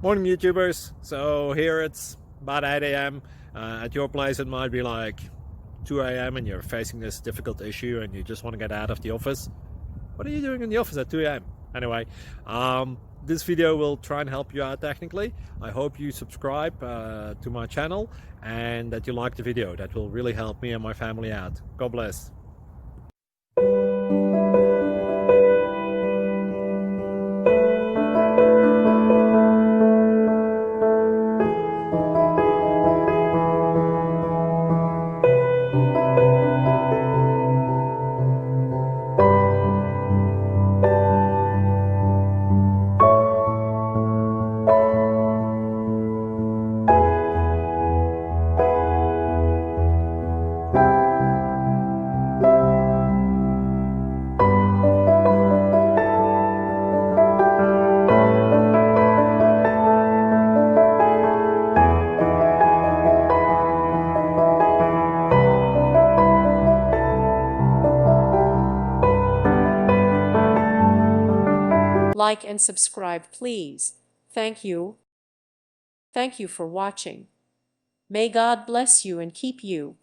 Morning YouTubers. So here it's about 8 a.m. At your place it might be like 2 a.m. and you're facing this difficult issue and you just want to get out of the office. What are you doing in the office at 2 a.m.? Anyway, this video will try and help you out technically. I hope you subscribe to my channel and that you like the video. That will really help me and my family out. God bless. Like and subscribe, please. Thank you. Thank you for watching. May God bless you and keep you.